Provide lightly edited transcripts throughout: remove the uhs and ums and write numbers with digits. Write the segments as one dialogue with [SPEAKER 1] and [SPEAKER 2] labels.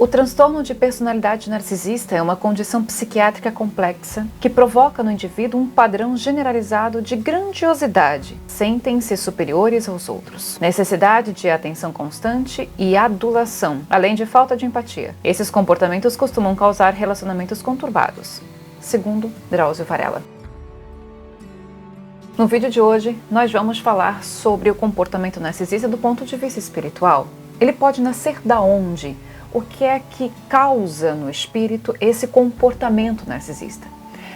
[SPEAKER 1] O transtorno de personalidade narcisista é uma condição psiquiátrica complexa que provoca no indivíduo um padrão generalizado de grandiosidade, sentem-se superiores aos outros, necessidade de atenção constante e adulação, além de falta de empatia. Esses comportamentos costumam causar relacionamentos conturbados, segundo Drauzio Varela. No vídeo de hoje, nós vamos falar sobre o comportamento narcisista do ponto de vista espiritual. Ele pode nascer da onde? O que é que causa no espírito esse comportamento narcisista?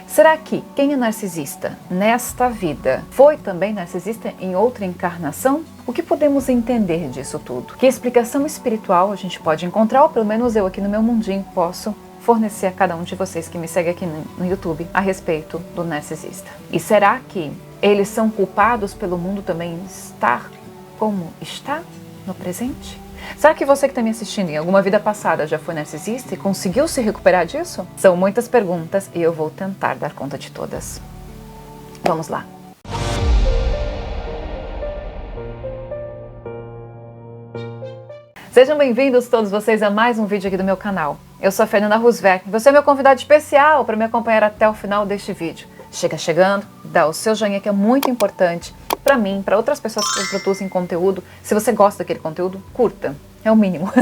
[SPEAKER 1] Será que quem é narcisista nesta vida foi também narcisista em outra encarnação? O que podemos entender disso tudo? Que explicação espiritual a gente pode encontrar, ou pelo menos eu aqui no meu mundinho posso fornecer a cada um de vocês que me segue aqui no YouTube a respeito do narcisista? E será que eles são culpados pelo mundo também estar como está no presente? Será que você que está me assistindo em alguma vida passada já foi narcisista e conseguiu se recuperar disso? São muitas perguntas e eu vou tentar dar conta de todas. Vamos lá! Sejam bem-vindos todos vocês a mais um vídeo aqui do meu canal. Eu sou a Fernanda Roosevelt e você é meu convidado especial para me acompanhar até o final deste vídeo. Chega chegando, dá o seu joinha que é muito importante para mim, para outras pessoas que produzem conteúdo. Se você gosta daquele conteúdo, curta, é o mínimo.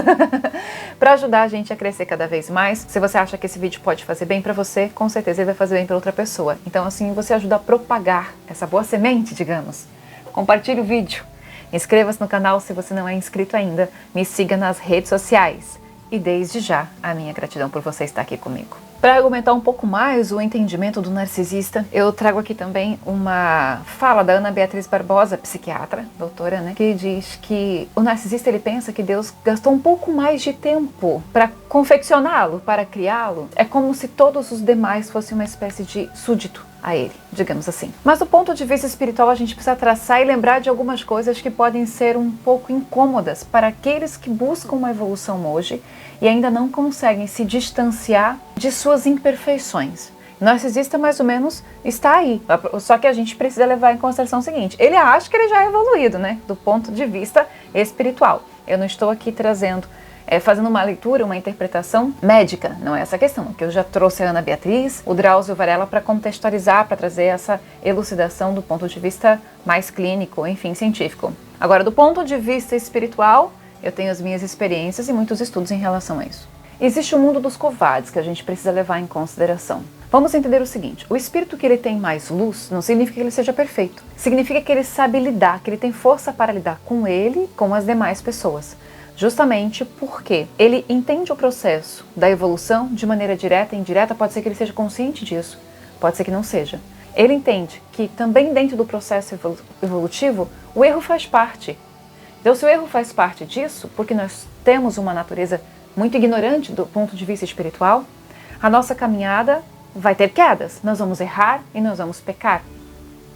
[SPEAKER 1] Para ajudar a gente a crescer cada vez mais. Se você acha que esse vídeo pode fazer bem para você, com certeza ele vai fazer bem para outra pessoa. Então assim você ajuda a propagar essa boa semente, digamos. Compartilhe o vídeo. Inscreva-se no canal se você não é inscrito ainda. Me siga nas redes sociais. E desde já, a minha gratidão por você estar aqui comigo. Para argumentar um pouco mais o entendimento do narcisista, eu trago aqui também uma fala da Ana Beatriz Barbosa, psiquiatra, doutora, né, que diz que o narcisista ele pensa que Deus gastou um pouco mais de tempo para confeccioná-lo, para criá-lo. É como se todos os demais fossem uma espécie de súdito a ele, digamos assim. Mas do ponto de vista espiritual, a gente precisa traçar e lembrar de algumas coisas que podem ser um pouco incômodas para aqueles que buscam uma evolução hoje e ainda não conseguem se distanciar de suas imperfeições. O narcisista, mais ou menos, está aí. Só que a gente precisa levar em consideração o seguinte: ele acha que ele já é evoluído, né? Do ponto de vista espiritual. Eu não estou aqui trazendo fazendo uma leitura, uma interpretação médica, não é essa a questão, que eu já trouxe a Ana Beatriz, o Drauzio Varela para contextualizar, para trazer essa elucidação do ponto de vista mais clínico, enfim, científico. Agora, do ponto de vista espiritual, eu tenho as minhas experiências e muitos estudos em relação a isso. Existe o mundo dos covardes que a gente precisa levar em consideração. Vamos entender o seguinte: o espírito que ele tem mais luz não significa que ele seja perfeito, significa que ele sabe lidar, que ele tem força para lidar com ele, com as demais pessoas. Justamente porque ele entende o processo da evolução de maneira direta e indireta. Pode ser que ele seja consciente disso, pode ser que não seja. Ele entende que também dentro do processo evolutivo, o erro faz parte. Então, se o erro faz parte disso, porque nós temos uma natureza muito ignorante do ponto de vista espiritual, a nossa caminhada vai ter quedas. Nós vamos errar e nós vamos pecar.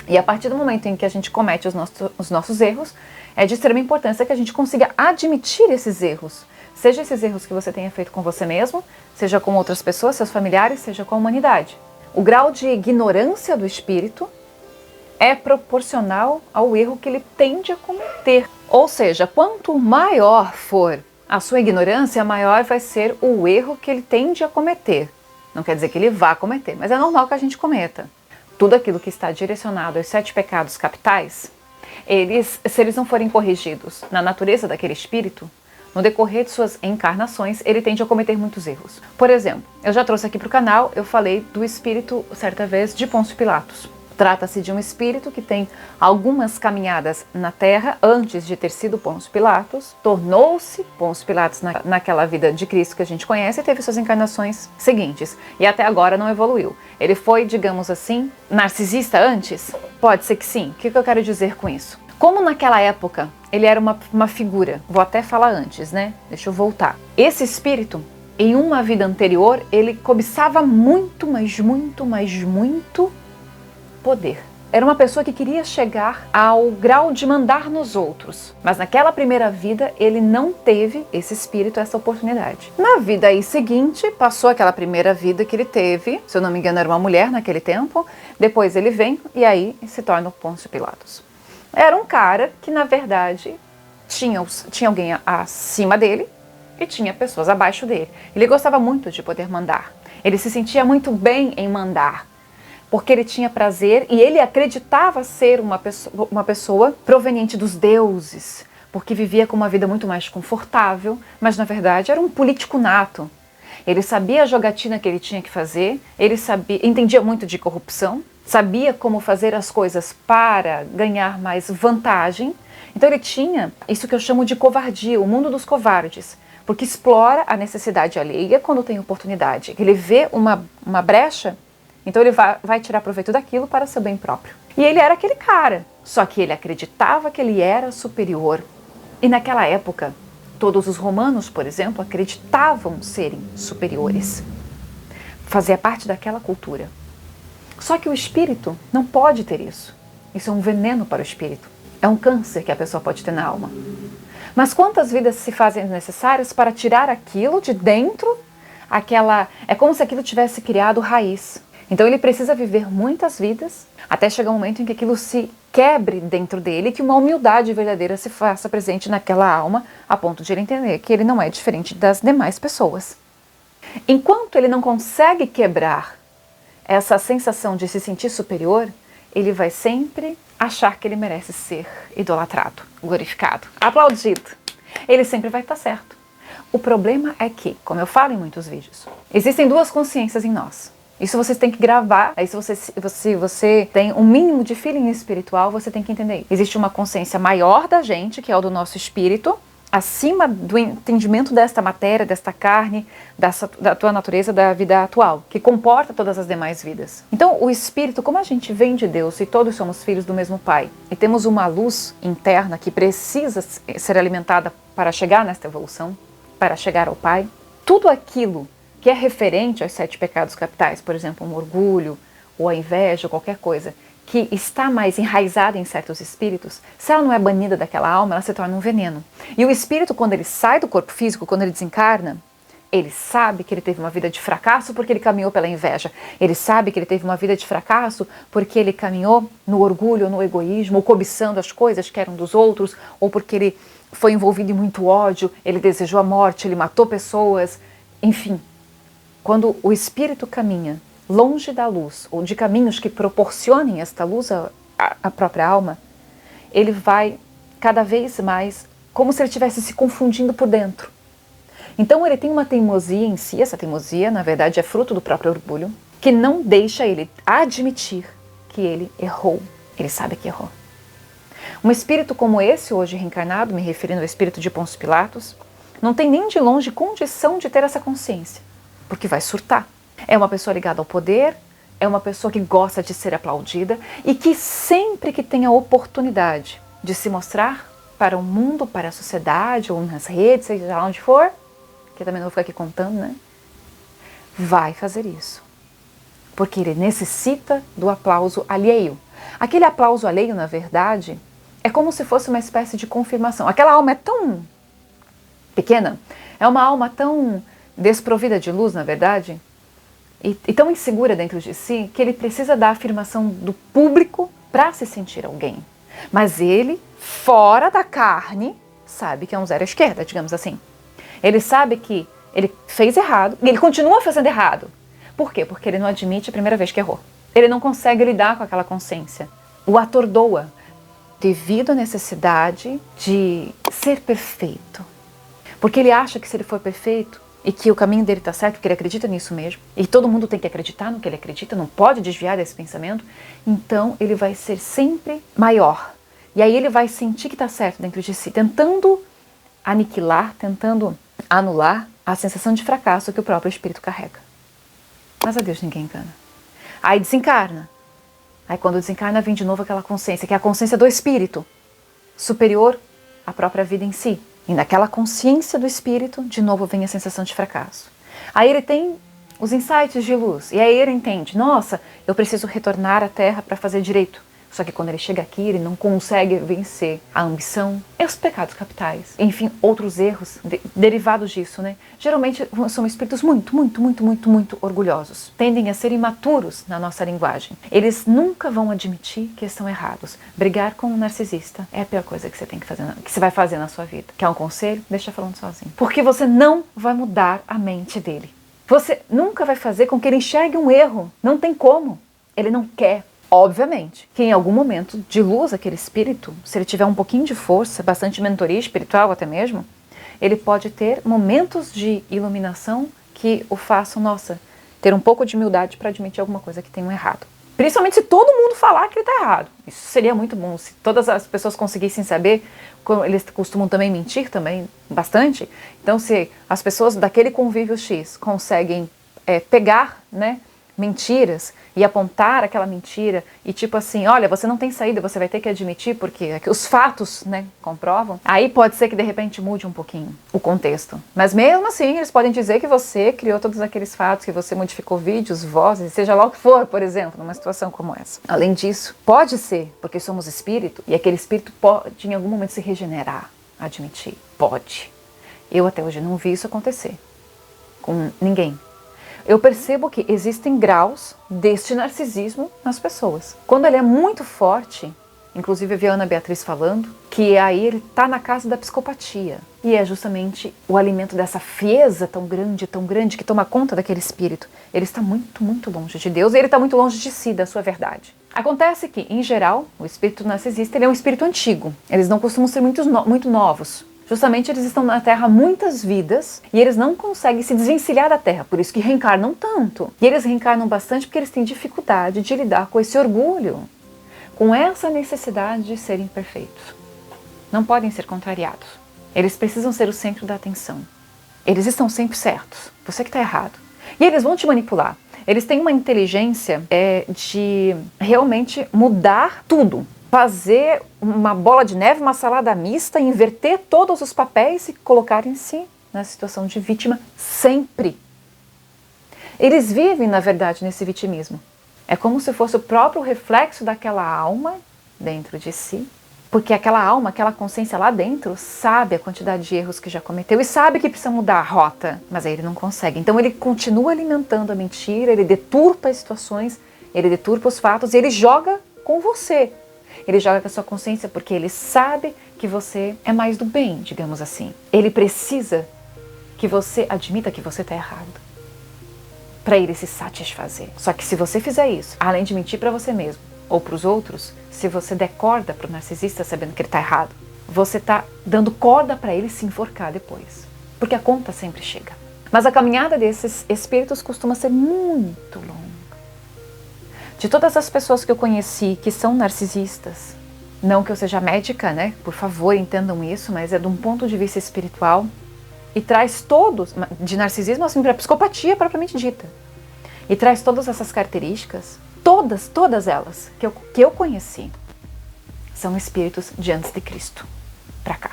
[SPEAKER 1] E a partir do momento em que a gente comete os nossos erros, é de extrema importância que a gente consiga admitir esses erros. Seja esses erros que você tenha feito com você mesmo, seja com outras pessoas, seus familiares, seja com a humanidade. O grau de ignorância do espírito é proporcional ao erro que ele tende a cometer. Ou seja, quanto maior for a sua ignorância, maior vai ser o erro que ele tende a cometer. Não quer dizer que ele vá cometer, mas é normal que a gente cometa. Tudo aquilo que está direcionado aos 7 pecados capitais, se eles não forem corrigidos na natureza daquele espírito, no decorrer de suas encarnações, ele tende a cometer muitos erros. Por exemplo, eu já trouxe aqui para o canal, eu falei do espírito, certa vez, de Pôncio Pilatos. Trata-se de um espírito que tem algumas caminhadas na Terra antes de ter sido Pôncio Pilatos, tornou-se Pôncio Pilatos naquela vida de Cristo que a gente conhece e teve suas encarnações seguintes. E até agora não evoluiu. Ele foi, digamos assim, narcisista antes? Pode ser que sim. O que eu quero dizer com isso? Como naquela época ele era uma figura, vou até falar antes, né? Deixa eu voltar. Esse espírito, em uma vida anterior, ele cobiçava muito, mas muito, mas muito poder. Era uma pessoa que queria chegar ao grau de mandar nos outros, mas naquela primeira vida ele não teve esse espírito, essa oportunidade. Na vida aí seguinte, passou aquela primeira vida que ele teve, se eu não me engano era uma mulher naquele tempo, depois ele vem e aí se torna o Pôncio Pilatos. Era um cara que na verdade tinha alguém acima dele, e tinha pessoas abaixo dele. Ele gostava muito de poder mandar. Ele se sentia muito bem em mandar, porque ele tinha prazer e ele acreditava ser uma pessoa proveniente dos deuses, porque vivia com uma vida muito mais confortável, mas na verdade era um político nato. Ele sabia a jogatina que ele tinha que fazer, entendia muito de corrupção, sabia como fazer as coisas para ganhar mais vantagem. Então ele tinha isso que eu chamo de covardia, o mundo dos covardes, porque explora a necessidade alheia quando tem oportunidade. Ele vê uma brecha, então ele vai tirar proveito daquilo para seu bem próprio. E ele era aquele cara, só que ele acreditava que ele era superior. E naquela época, todos os romanos, por exemplo, acreditavam serem superiores. Fazia parte daquela cultura. Só que o espírito não pode ter isso. Isso é um veneno para o espírito. É um câncer que a pessoa pode ter na alma. Mas quantas vidas se fazem necessárias para tirar aquilo de dentro? É como se aquilo tivesse criado raiz. Então ele precisa viver muitas vidas até chegar um momento em que aquilo se quebre dentro dele, que uma humildade verdadeira se faça presente naquela alma, a ponto de ele entender que ele não é diferente das demais pessoas. Enquanto ele não consegue quebrar essa sensação de se sentir superior, ele vai sempre achar que ele merece ser idolatrado, glorificado, aplaudido. Ele sempre vai estar certo. O problema é que, como eu falo em muitos vídeos, existem duas consciências em nós. Isso vocês têm que gravar, aí se você tem um mínimo de feeling espiritual, você tem que entender. Existe uma consciência maior da gente, que é o do nosso espírito, acima do entendimento desta matéria, desta carne, da tua natureza, da vida atual, que comporta todas as demais vidas. Então, o espírito, como a gente vem de Deus e todos somos filhos do mesmo Pai, e temos uma luz interna que precisa ser alimentada para chegar nesta evolução, para chegar ao Pai, tudo aquilo que é referente aos 7 pecados capitais, por exemplo, um orgulho ou a inveja ou qualquer coisa, que está mais enraizada em certos espíritos, se ela não é banida daquela alma, ela se torna um veneno. E o espírito, quando ele sai do corpo físico, quando ele desencarna, ele sabe que ele teve uma vida de fracasso porque ele caminhou pela inveja. Ele sabe que ele teve uma vida de fracasso porque ele caminhou no orgulho, no egoísmo, ou cobiçando as coisas que eram dos outros, ou porque ele foi envolvido em muito ódio, ele desejou a morte, ele matou pessoas, enfim. Quando o espírito caminha longe da luz, ou de caminhos que proporcionem esta luz à própria alma, ele vai cada vez mais, como se ele estivesse se confundindo por dentro. Então ele tem uma teimosia em si, essa teimosia na verdade é fruto do próprio orgulho, que não deixa ele admitir que ele errou. Ele sabe que errou. Um espírito como esse, hoje reencarnado, me referindo ao espírito de Pôncio Pilatos, não tem nem de longe condição de ter essa consciência, porque vai surtar. É uma pessoa ligada ao poder, é uma pessoa que gosta de ser aplaudida e que sempre que tem a oportunidade de se mostrar para o mundo, para a sociedade ou nas redes, seja onde for, que eu também não vou ficar aqui contando, né? Vai fazer isso. Porque ele necessita do aplauso alheio. Aquele aplauso alheio, na verdade, é como se fosse uma espécie de confirmação. Aquela alma é tão pequena, é uma alma tão desprovida de luz, na verdade, e tão insegura dentro de si, que ele precisa da afirmação do público para se sentir alguém. Mas ele, fora da carne, sabe que é um zero à esquerda, digamos assim. Ele sabe que ele fez errado e ele continua fazendo errado. Por quê? Porque ele não admite a primeira vez que errou. Ele não consegue lidar com aquela consciência. O atordoa devido à necessidade de ser perfeito. Porque ele acha que se ele for perfeito, e que o caminho dele está certo, porque ele acredita nisso mesmo, e todo mundo tem que acreditar no que ele acredita, não pode desviar desse pensamento, então ele vai ser sempre maior. E aí ele vai sentir que está certo dentro de si, tentando aniquilar, tentando anular a sensação de fracasso que o próprio espírito carrega. Mas a Deus ninguém engana. Aí desencarna. Aí quando desencarna vem de novo aquela consciência, que é a consciência do espírito, superior à própria vida em si. E naquela consciência do espírito, de novo vem a sensação de fracasso. Aí ele tem os insights de luz. E aí ele entende, nossa, eu preciso retornar à Terra para fazer direito. Só que quando ele chega aqui, ele não consegue vencer a ambição e os pecados capitais. Enfim, outros erros derivados disso, né? Geralmente são espíritos muito orgulhosos. Tendem a ser imaturos na nossa linguagem. Eles nunca vão admitir que estão errados. Brigar com um narcisista é a pior coisa que você tem que fazer, que você vai fazer na sua vida. Quer um conselho? Deixa falando sozinho. Porque você não vai mudar a mente dele. Você nunca vai fazer com que ele enxergue um erro. Não tem como. Ele não quer. Obviamente, que em algum momento de luz, aquele espírito, se ele tiver um pouquinho de força, bastante mentoria espiritual até mesmo, ele pode ter momentos de iluminação que o façam, nossa, ter um pouco de humildade para admitir alguma coisa que tem um errado. Principalmente se todo mundo falar que ele está errado. Isso seria muito bom, se todas as pessoas conseguissem saber, como eles costumam também mentir também bastante. Então, se as pessoas daquele convívio X conseguem pegar, né, mentiras e apontar aquela mentira e tipo assim, olha, você não tem saída, você vai ter que admitir porque os fatos, né, comprovam, aí pode ser que de repente mude um pouquinho o contexto. Mas mesmo assim, eles podem dizer que você criou todos aqueles fatos, que você modificou vídeos, vozes, seja lá o que for, por exemplo, numa situação como essa. Além disso, pode ser, porque somos espírito, e aquele espírito pode em algum momento se regenerar, admitir, pode. Eu até hoje não vi isso acontecer com ninguém. Eu percebo que existem graus deste narcisismo nas pessoas. Quando ele é muito forte, inclusive eu vi a Ana Beatriz falando, que aí ele está na casa da psicopatia. E é justamente o alimento dessa frieza tão grande, que toma conta daquele espírito. Ele está muito longe de Deus e ele está muito longe de si, da sua verdade. Acontece que, em geral, o espírito narcisista ele é um espírito antigo. Eles não costumam ser muito novos. Justamente eles estão na Terra há muitas vidas e eles não conseguem se desvencilhar da Terra, por isso que reencarnam tanto. E eles reencarnam bastante porque eles têm dificuldade de lidar com esse orgulho, com essa necessidade de serem perfeitos. Não podem ser contrariados. Eles precisam ser o centro da atenção. Eles estão sempre certos. Você que está errado. E eles vão te manipular. Eles têm uma inteligência de realmente mudar tudo. Fazer uma bola de neve, uma salada mista, inverter todos os papéis e colocarem-se na situação de vítima sempre. Eles vivem, na verdade, nesse vitimismo. É como se fosse o próprio reflexo daquela alma dentro de si, porque aquela alma, aquela consciência lá dentro sabe a quantidade de erros que já cometeu e sabe que precisa mudar a rota, mas aí ele não consegue. Então ele continua alimentando a mentira, ele deturpa as situações, ele deturpa os fatos e ele joga com você. Ele joga com a sua consciência porque ele sabe que você é mais do bem, digamos assim. Ele precisa que você admita que você está errado, para ele se satisfazer. Só que se você fizer isso, além de mentir para você mesmo ou para os outros, se você der corda para o narcisista sabendo que ele está errado, você está dando corda para ele se enforcar depois. Porque a conta sempre chega. Mas a caminhada desses espíritos costuma ser muito longa. De todas as pessoas que eu conheci que são narcisistas, não que eu seja médica, né? Por favor, entendam isso, mas é de um ponto de vista espiritual e traz todos, de narcisismo assim para psicopatia propriamente dita, e traz todas essas características, todas elas que eu conheci, são espíritos de antes de Cristo, para cá.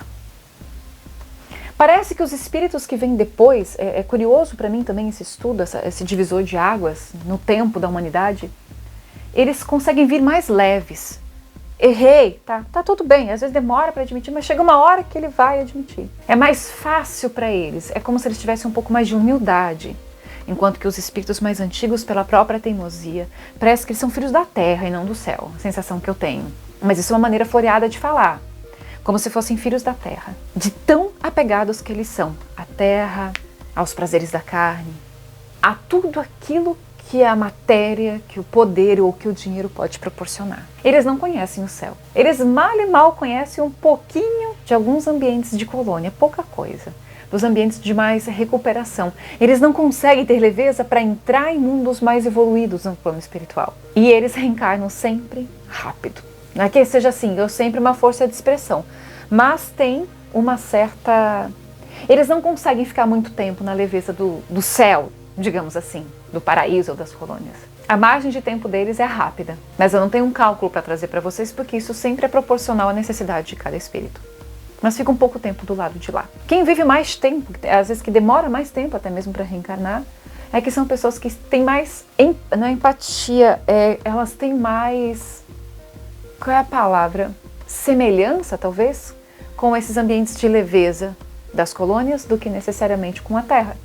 [SPEAKER 1] Parece que os espíritos que vêm depois, é curioso para mim também esse estudo, esse divisor de águas no tempo da humanidade, eles conseguem vir mais leves. Errei, tá tudo bem, às vezes demora para admitir, mas chega uma hora que ele vai admitir. É mais fácil para eles, é como se eles tivessem um pouco mais de humildade. Enquanto que os espíritos mais antigos, pela própria teimosia, parece que eles são filhos da terra e não do céu, a sensação que eu tenho. Mas isso é uma maneira floreada de falar, como se fossem filhos da terra, de tão apegados que eles são à terra, aos prazeres da carne, a tudo aquilo que a matéria, que o poder ou que o dinheiro pode proporcionar. Eles não conhecem o céu. Eles mal e mal conhecem um pouquinho de alguns ambientes de colônia, pouca coisa. Dos ambientes de mais recuperação. Eles não conseguem ter leveza para entrar em mundos mais evoluídos no plano espiritual. E eles reencarnam sempre rápido. Não é que seja assim, eu sempre uma força de expressão. Mas tem uma certa... Eles não conseguem ficar muito tempo na leveza do céu, digamos assim, do paraíso ou das colônias. A margem de tempo deles é rápida, mas eu não tenho um cálculo para trazer para vocês porque isso sempre é proporcional à necessidade de cada espírito. Mas fica um pouco tempo do lado de lá. Quem vive mais tempo, às vezes que demora mais tempo até mesmo para reencarnar, é que são pessoas que têm mais, não é empatia, elas têm mais qual é a palavra? Semelhança, talvez, com esses ambientes de leveza das colônias do que necessariamente com a Terra.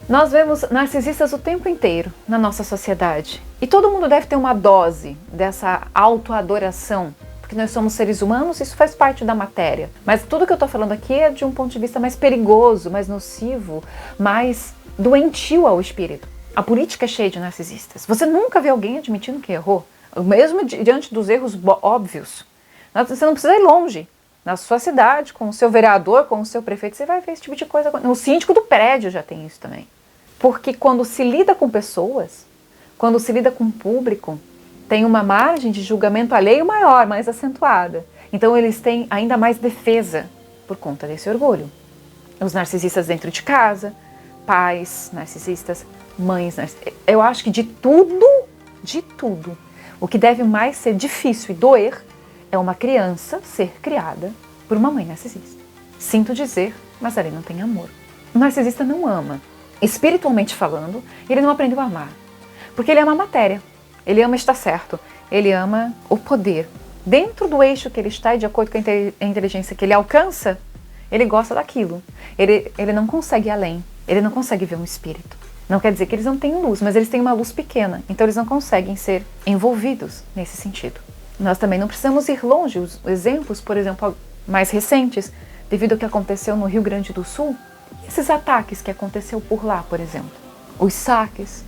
[SPEAKER 1] Nós vemos narcisistas o tempo inteiro na nossa sociedade. E todo mundo deve ter uma dose dessa autoadoração, porque nós somos seres humanos, isso faz parte da matéria. Mas tudo que eu estou falando aqui é de um ponto de vista mais perigoso, mais nocivo, mais doentio ao espírito. A política é cheia de narcisistas. Você nunca vê alguém admitindo que errou, mesmo diante dos erros óbvios. Você não precisa ir longe. Na sua cidade, com o seu vereador, com o seu prefeito, você vai ver esse tipo de coisa. O síndico do prédio já tem isso também. Porque quando se lida com pessoas, quando se lida com o público, tem uma margem de julgamento alheio maior, mais acentuada. Então eles têm ainda mais defesa por conta desse orgulho. Os narcisistas dentro de casa, pais narcisistas, mães narcisistas. Eu acho que de tudo, o que deve mais ser difícil e doer é uma criança ser criada por uma mãe narcisista. Sinto dizer, mas ali não tem amor. O narcisista não ama. Espiritualmente falando, ele não aprendeu a amar. Porque ele ama a matéria. Ele ama estar certo. Ele ama o poder. Dentro do eixo que ele está e de acordo com a inteligência que ele alcança, ele gosta daquilo. Ele não consegue ir além. Ele não consegue ver um espírito. Não quer dizer que eles não têm luz, mas eles têm uma luz pequena. Então eles não conseguem ser envolvidos nesse sentido. Nós também não precisamos ir longe. Os exemplos, por exemplo, mais recentes, devido ao que aconteceu no Rio Grande do Sul, esses ataques que aconteceu por lá, por exemplo, os saques,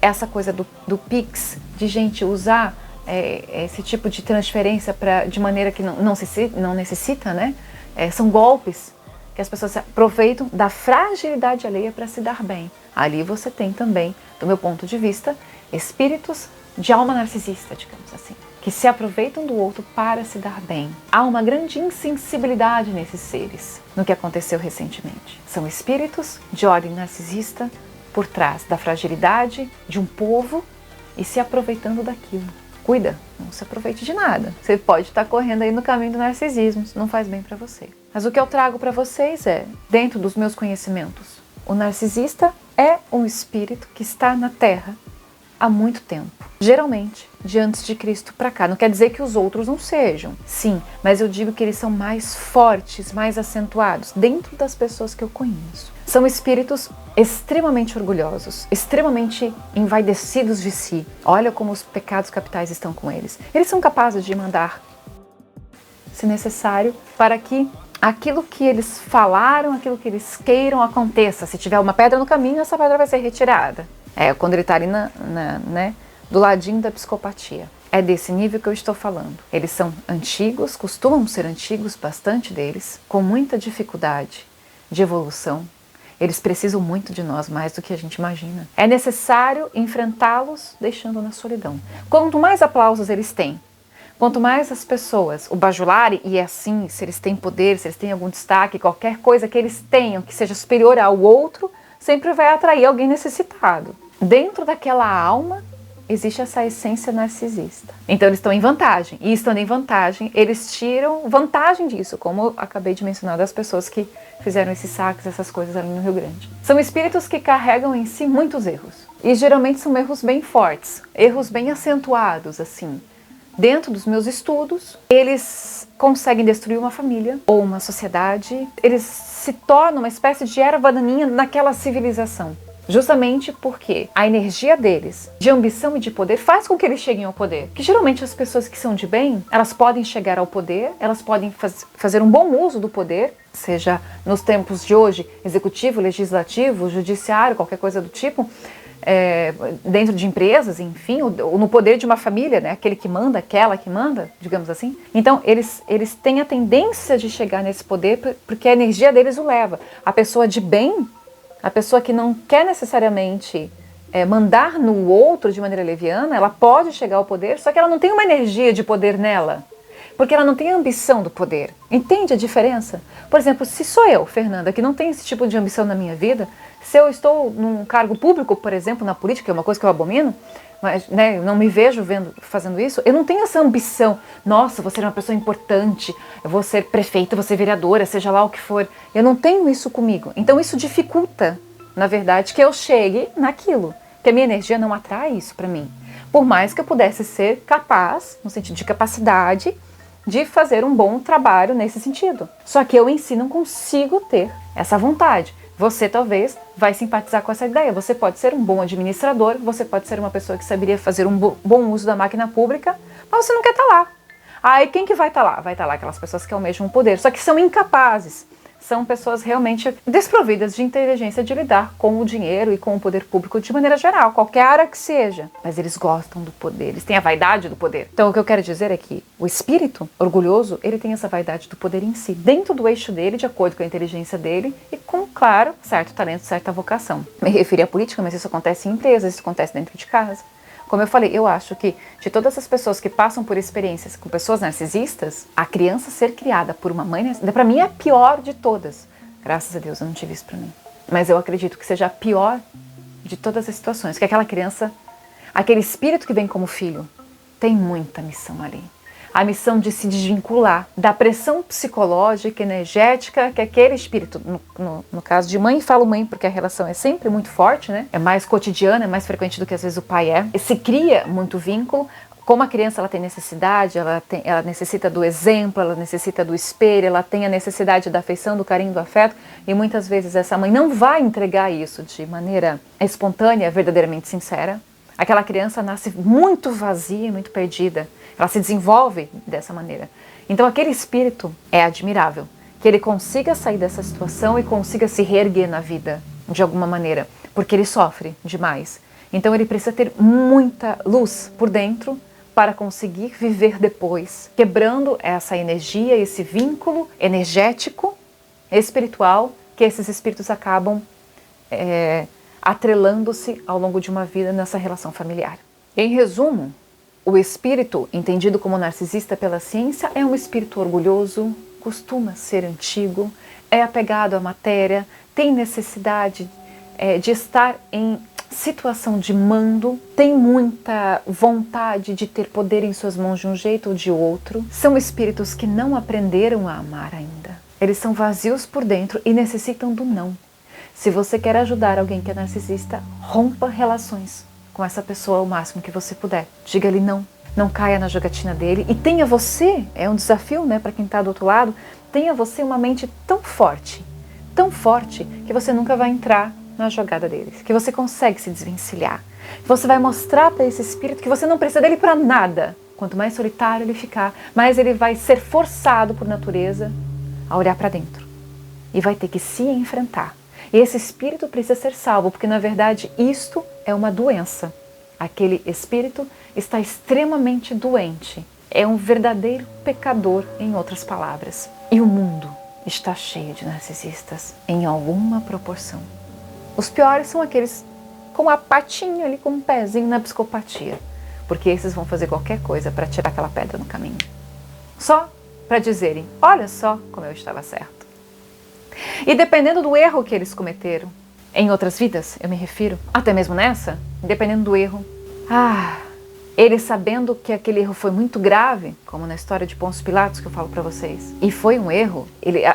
[SPEAKER 1] essa coisa do Pix, de gente usar esse tipo de transferência de maneira que não necessita, né? São golpes que as pessoas se aproveitam da fragilidade alheia para se dar bem. Ali você tem também, do meu ponto de vista, espíritos de alma narcisista, digamos assim, que se aproveitam do outro para se dar bem. Há uma grande insensibilidade nesses seres, no que aconteceu recentemente. São espíritos de ordem narcisista por trás da fragilidade de um povo e se aproveitando daquilo. Cuida, não se aproveite de nada. Você pode estar correndo aí no caminho do narcisismo, isso não faz bem para você. Mas o que eu trago para vocês é, dentro dos meus conhecimentos, o narcisista é um espírito que está na Terra há muito tempo. Geralmente, de antes de Cristo para cá. Não quer dizer que os outros não sejam. Sim, mas eu digo que eles são mais fortes, mais acentuados dentro das pessoas que eu conheço. São espíritos extremamente orgulhosos, extremamente envaidecidos de si. Olha como os pecados capitais estão com eles. Eles são capazes de mandar, se necessário, para que aquilo que eles falaram, aquilo que eles queiram aconteça. Se tiver uma pedra no caminho, essa pedra vai ser retirada. Quando ele está ali né, do ladinho da psicopatia. É desse nível que eu estou falando. Eles são antigos, costumam ser antigos, bastante deles, com muita dificuldade de evolução. Eles precisam muito de nós, mais do que a gente imagina. É necessário enfrentá-los deixando na solidão. Quanto mais aplausos eles têm, quanto mais as pessoas o bajularem, e é assim, se eles têm poder, se eles têm algum destaque, qualquer coisa que eles tenham que seja superior ao outro, sempre vai atrair alguém necessitado. Dentro daquela alma existe essa essência narcisista. Então eles estão em vantagem. E estando em vantagem, eles tiram vantagem disso, como eu acabei de mencionar das pessoas que fizeram esses saques, essas coisas ali no Rio Grande. São espíritos que carregam em si muitos erros. E geralmente são erros bem fortes, erros bem acentuados, assim. Dentro dos meus estudos, eles conseguem destruir uma família ou uma sociedade. Eles se tornam uma espécie de erva daninha naquela civilização. Justamente porque a energia deles, de ambição e de poder, faz com que eles cheguem ao poder. Que geralmente as pessoas que são de bem, elas podem chegar ao poder, elas podem fazer um bom uso do poder, seja nos tempos de hoje, executivo, legislativo, judiciário, qualquer coisa do tipo, dentro de empresas, enfim, ou no poder de uma família, né? Aquele que manda, aquela que manda, digamos assim. Então, eles têm a tendência de chegar nesse poder porque a energia deles o leva. A pessoa de bem, a pessoa que não quer necessariamente mandar no outro de maneira leviana, ela pode chegar ao poder, só que ela não tem uma energia de poder nela, porque ela não tem a ambição do poder. Entende a diferença? Por exemplo, se sou eu, Fernanda, que não tenho esse tipo de ambição na minha vida, se eu estou num cargo público, por exemplo, na política, que é uma coisa que eu abomino, mas eu não me vejo fazendo isso, eu não tenho essa ambição. Nossa, vou ser uma pessoa importante, eu vou ser prefeita, vou ser vereadora, seja lá o que for. Eu não tenho isso comigo. Então isso dificulta, na verdade, que eu chegue naquilo, que a minha energia não atrai isso para mim. Por mais que eu pudesse ser capaz, no sentido de capacidade, de fazer um bom trabalho nesse sentido. Só que eu em si não consigo ter essa vontade. Você talvez vai simpatizar com essa ideia. Você pode ser um bom administrador, você pode ser uma pessoa que saberia fazer um bom uso da máquina pública, mas você não quer estar lá. Aí quem que vai estar lá? Vai estar lá aquelas pessoas que almejam o poder, só que são incapazes. São pessoas realmente desprovidas de inteligência de lidar com o dinheiro e com o poder público de maneira geral, qualquer área que seja. Mas eles gostam do poder, eles têm a vaidade do poder. Então o que eu quero dizer é que o espírito orgulhoso, ele tem essa vaidade do poder em si, dentro do eixo dele, de acordo com a inteligência dele e com, claro, certo talento, certa vocação. Me referi à política, mas isso acontece em empresas, isso acontece dentro de casa. Como eu falei, eu acho que de todas as pessoas que passam por experiências com pessoas narcisistas, a criança ser criada por uma mãe narcisista, para mim é a pior de todas. Graças a Deus eu não tive isso para mim. Mas eu acredito que seja a pior de todas as situações, que aquela criança, aquele espírito que vem como filho, tem muita missão ali. A missão de se desvincular da pressão psicológica, energética, que aquele espírito, no caso de mãe, falo mãe porque a relação é sempre muito forte, né? É mais cotidiana, é mais frequente do que às vezes o pai é. E se cria muito vínculo. Como a criança ela tem necessidade, ela necessita do exemplo, ela necessita do espelho, ela tem a necessidade da afeição, do carinho, do afeto, e muitas vezes essa mãe não vai entregar isso de maneira espontânea, verdadeiramente sincera. Aquela criança nasce muito vazia, muito perdida. Ela se desenvolve dessa maneira. Então aquele espírito é admirável, que ele consiga sair dessa situação e consiga se reerguer na vida de alguma maneira, porque ele sofre demais. Então ele precisa ter muita luz por dentro para conseguir viver depois, quebrando essa energia, esse vínculo energético, espiritual, que esses espíritos acabam atrelando-se ao longo de uma vida nessa relação familiar. Em resumo, o espírito, entendido como narcisista pela ciência, é um espírito orgulhoso, costuma ser antigo, é apegado à matéria, tem necessidade de estar em situação de mando, tem muita vontade de ter poder em suas mãos de um jeito ou de outro. São espíritos que não aprenderam a amar ainda. Eles são vazios por dentro e necessitam do não. Se você quer ajudar alguém que é narcisista, rompa relações com essa pessoa o máximo que você puder. Diga-lhe não. Não caia na jogatina dele e tenha você, é um desafio, né, para quem está do outro lado, tenha você uma mente tão forte que você nunca vai entrar na jogada deles, que você consegue se desvencilhar. Você vai mostrar para esse espírito que você não precisa dele para nada. Quanto mais solitário ele ficar, mais ele vai ser forçado por natureza a olhar para dentro e vai ter que se enfrentar. E esse espírito precisa ser salvo, porque na verdade isto é uma doença. Aquele espírito está extremamente doente. É um verdadeiro pecador, em outras palavras. E o mundo está cheio de narcisistas, em alguma proporção. Os piores são aqueles com a patinha ali, com um pezinho na psicopatia. Porque esses vão fazer qualquer coisa para tirar aquela pedra no caminho. Só para dizerem, olha só como eu estava certo. E dependendo do erro que eles cometeram, em outras vidas, eu me refiro, até mesmo nessa, dependendo do erro, eles sabendo que aquele erro foi muito grave, como na história de Pôncio Pilatos que eu falo para vocês, e foi um erro,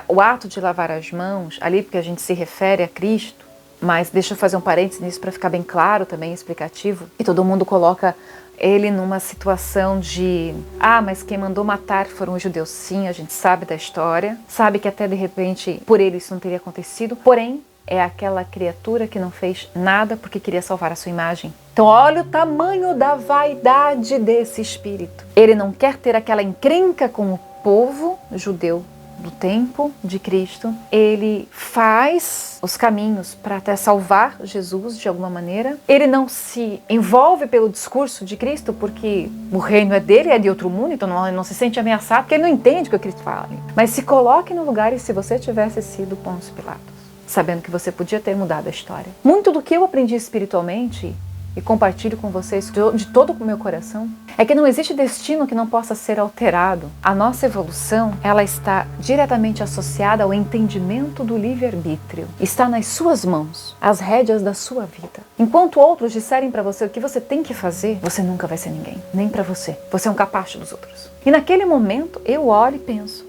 [SPEAKER 1] o ato de lavar as mãos, ali porque a gente se refere a Cristo, mas deixa eu fazer um parênteses nisso para ficar bem claro também, explicativo, e todo mundo coloca ele numa situação de, mas quem mandou matar foram os judeus. Sim, a gente sabe da história, sabe que até de repente por ele isso não teria acontecido, porém é aquela criatura que não fez nada porque queria salvar a sua imagem. Então olha o tamanho da vaidade desse espírito. Ele não quer ter aquela encrenca com o povo judeu do tempo de Cristo. Ele faz os caminhos para até salvar Jesus de alguma maneira. Ele não se envolve pelo discurso de Cristo porque o reino é dele, é de outro mundo, então não se sente ameaçado porque ele não entende o que o Cristo fala. Mas se coloque no lugar e se você tivesse sido Pôncio Pilatos, sabendo que você podia ter mudado a história. Muito do que eu aprendi espiritualmente e compartilho com vocês de todo o meu coração, é que não existe destino que não possa ser alterado. A nossa evolução, ela está diretamente associada ao entendimento do livre-arbítrio. Está nas suas mãos, as rédeas da sua vida. Enquanto outros disserem para você o que você tem que fazer, você nunca vai ser ninguém, nem para você. Você é um capacho dos outros. E naquele momento, eu olho e penso,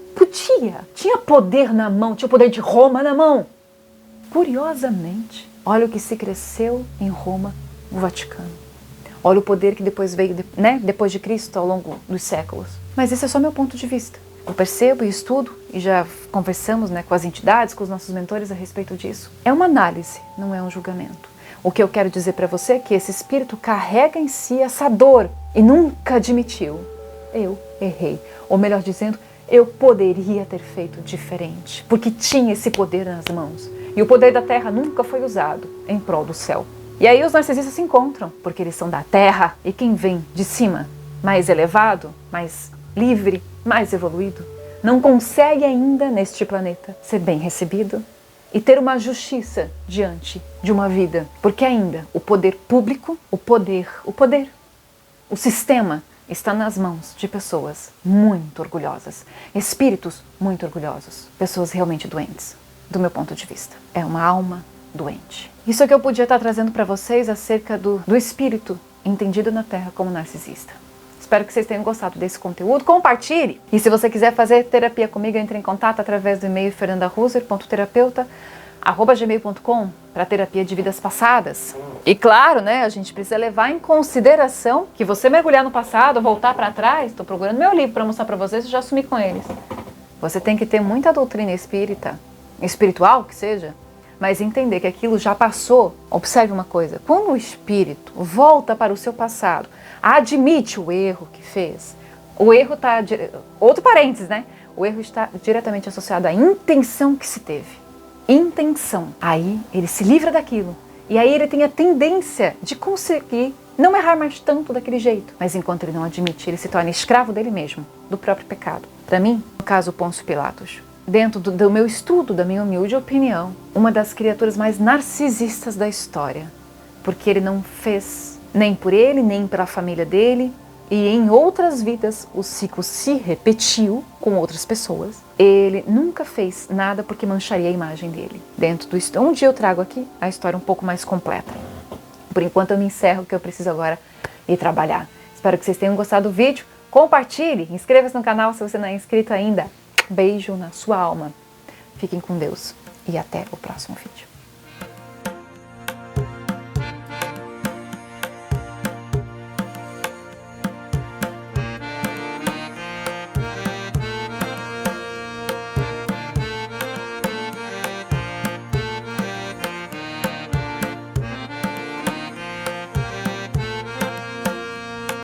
[SPEAKER 1] tinha poder na mão, tinha o poder de Roma na mão. Curiosamente, olha o que se cresceu em Roma, o Vaticano. Olha o poder que depois veio, né, depois de Cristo, ao longo dos séculos. Mas esse é só meu ponto de vista. Eu percebo e estudo, e já conversamos, né, com as entidades, com os nossos mentores a respeito disso. É uma análise, não é um julgamento. O que eu quero dizer para você é que esse espírito carrega em si essa dor e nunca admitiu. Eu errei. Ou melhor dizendo, eu poderia ter feito diferente, porque tinha esse poder nas mãos. E o poder da terra nunca foi usado em prol do céu. E aí os narcisistas se encontram, porque eles são da terra, e quem vem de cima, mais elevado, mais livre, mais evoluído, não consegue ainda neste planeta ser bem recebido e ter uma justiça diante de uma vida, porque ainda o poder público, o sistema está nas mãos de pessoas muito orgulhosas, espíritos muito orgulhosos, pessoas realmente doentes, do meu ponto de vista. É uma alma doente. Isso é que eu podia estar trazendo para vocês acerca do espírito entendido na Terra como narcisista. Espero que vocês tenham gostado desse conteúdo. Compartilhe! E se você quiser fazer terapia comigo, entre em contato através do e-mail fernandahuser.terapeuta@gmail.com para terapia de vidas passadas. E claro, né, a gente precisa levar em consideração que você mergulhar no passado, voltar para trás, estou procurando meu livro para mostrar para vocês, eu já assumi com eles. Você tem que ter muita doutrina espiritual que seja, mas entender que aquilo já passou. Observe uma coisa, quando o espírito volta para o seu passado, admite o erro que fez, o erro está, outro parênteses, né? O erro está diretamente associado à intenção que se teve. Intenção. Aí ele se livra daquilo. E aí ele tem a tendência de conseguir não errar mais tanto daquele jeito. Mas enquanto ele não admite, ele se torna escravo dele mesmo, do próprio pecado. Para mim, no caso Pôncio Pilatos, dentro do meu estudo, da minha humilde opinião, uma das criaturas mais narcisistas da história. Porque ele não fez nem por ele, nem pela família dele. E em outras vidas o ciclo se repetiu com outras pessoas. Ele nunca fez nada porque mancharia a imagem dele. Dentro do um dia eu trago aqui a história um pouco mais completa. Por enquanto eu me encerro, que eu preciso agora ir trabalhar. Espero que vocês tenham gostado do vídeo. Compartilhe, inscreva-se no canal se você não é inscrito ainda. Beijo na sua alma. Fiquem com Deus e até o próximo vídeo.